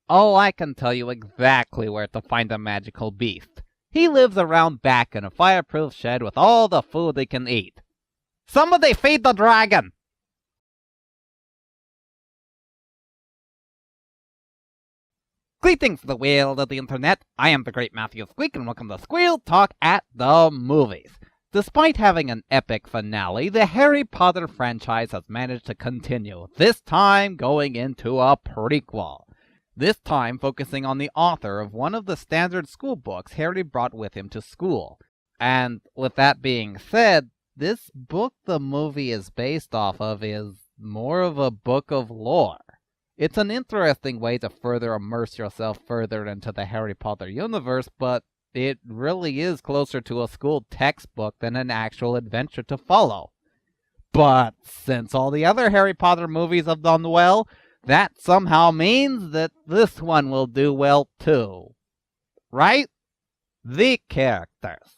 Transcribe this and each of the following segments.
Oh, I can tell you exactly where to find a magical beast. He lives around back in a fireproof shed with all the food he can eat. Somebody feed the dragon! Greetings, the world of the internet. I am the great Matthew Squeak, and welcome to Squirrel Talk at the Movies. Despite having an epic finale, the Harry Potter franchise has managed to continue, this time going into a prequel. This time focusing on the author of one of the standard school books Harry brought with him to school. And with that being said, this book the movie is based off of is more of a book of lore. It's an interesting way to further immerse yourself further into the Harry Potter universe, but it really is closer to a school textbook than an actual adventure to follow. But since all the other Harry Potter movies have done well, that somehow means that this one will do well too. Right? The characters.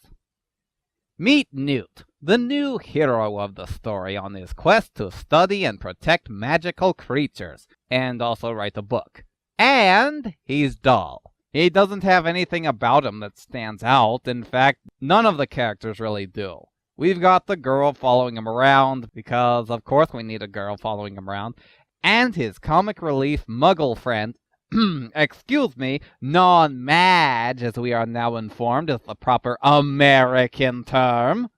Meet Newt, the new hero of the story on his quest to study and protect magical creatures, and also write a book. And he's dull. He doesn't have anything about him that stands out. In fact, none of the characters really do. We've got the girl following him around, because of course we need a girl following him around, and his comic relief muggle friend, excuse me, non-mage, as we are now informed is the proper American term.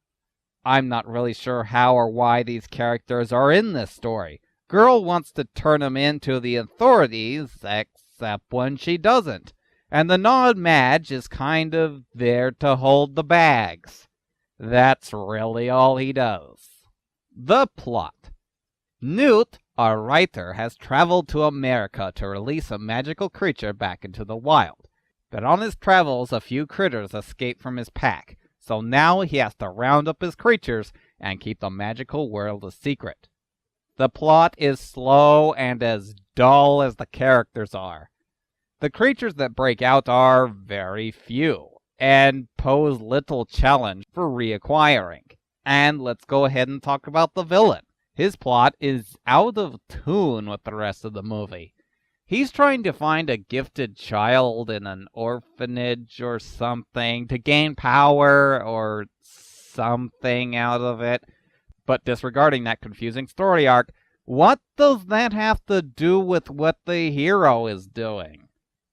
I'm not really sure how or why these characters are in this story. Girl wants to turn him into the authorities, except when she doesn't. And the non-mage is kind of there to hold the bags. That's really all he does. The plot. Newt, our writer, has traveled to America to release a magical creature back into the wild. But on his travels, a few critters escape from his pack, so now he has to round up his creatures and keep the magical world a secret. The plot is slow and as dull as the characters are. The creatures that break out are very few, and pose little challenge for reacquiring. And let's go ahead and talk about the villain. His plot is out of tune with the rest of the movie. He's trying to find a gifted child in an orphanage or something to gain power or something out of it. But disregarding that confusing story arc, what does that have to do with what the hero is doing?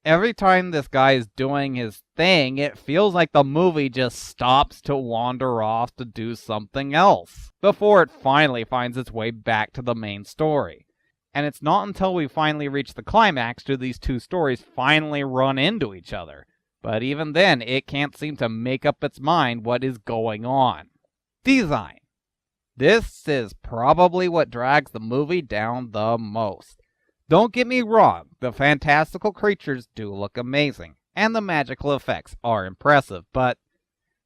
Every time this guy is doing his thing, it feels like the movie just stops to wander off to do something else, before it finally finds its way back to the main story. And it's not until we finally reach the climax do these two stories finally run into each other. But even then, it can't seem to make up its mind what is going on. Design. This is probably what drags the movie down the most. Don't get me wrong, the fantastical creatures do look amazing, and the magical effects are impressive, but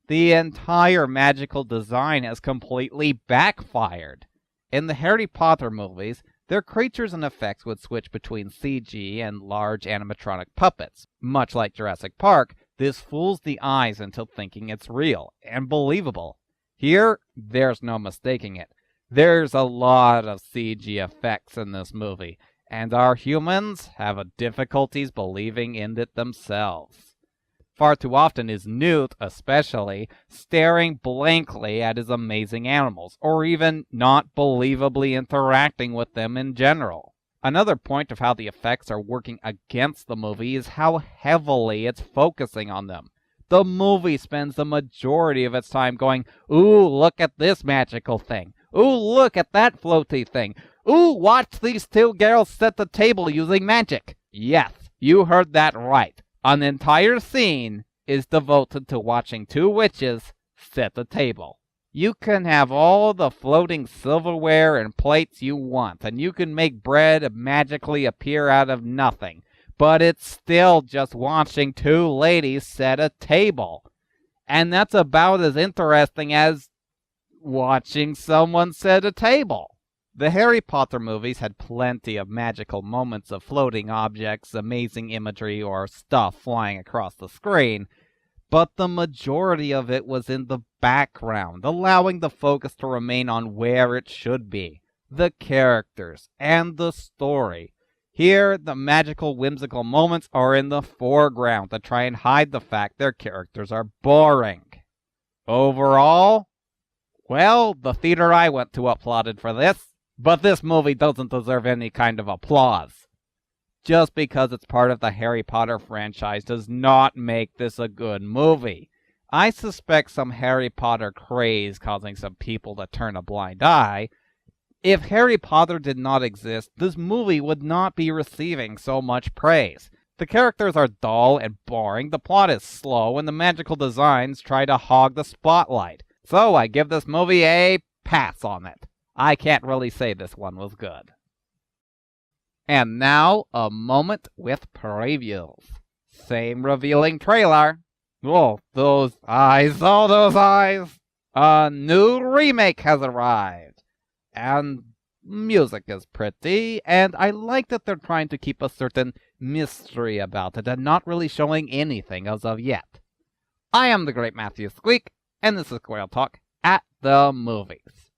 the entire magical design has completely backfired. In the Harry Potter movies, their creatures and effects would switch between CG and large animatronic puppets. Much like Jurassic Park, this fools the eyes into thinking it's real and believable. Here, there's no mistaking it. There's a lot of CG effects in this movie, and our humans have difficulties believing in it themselves. Far too often is Newt, especially, staring blankly at his amazing animals, or even not believably interacting with them in general. Another point of how the effects are working against the movie is how heavily it's focusing on them. The movie spends the majority of its time going, "Ooh, look at this magical thing. Ooh, look at that floaty thing. Ooh, watch these two girls set the table using magic." Yes, you heard that right. An entire scene is devoted to watching two witches set the table. You can have all the floating silverware and plates you want, and you can make bread magically appear out of nothing, but it's still just watching two ladies set a table. And that's about as interesting as watching someone set a table. The Harry Potter movies had plenty of magical moments of floating objects, amazing imagery, or stuff flying across the screen, but the majority of it was in the background, allowing the focus to remain on where it should be, the characters and the story. Here, the magical, whimsical moments are in the foreground to try and hide the fact their characters are boring. Overall, well, the theater I went to applauded for this, but this movie doesn't deserve any kind of applause. Just because it's part of the Harry Potter franchise does not make this a good movie. I suspect some Harry Potter craze causing some people to turn a blind eye. If Harry Potter did not exist, this movie would not be receiving so much praise. The characters are dull and boring, the plot is slow, and the magical designs try to hog the spotlight. So I give this movie a pass on it. I can't really say this one was good. And now, a moment with previews. Same revealing trailer. Oh, those eyes, oh, those eyes! A new remake has arrived. And music is pretty, and I like that they're trying to keep a certain mystery about it and not really showing anything as of yet. I am the Great Matthew Squeak, and this is Squirrel Talk at the Movies.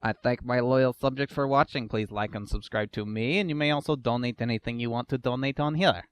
I thank my loyal subjects for watching. Please like and subscribe to me, and you may also donate anything you want to donate on here.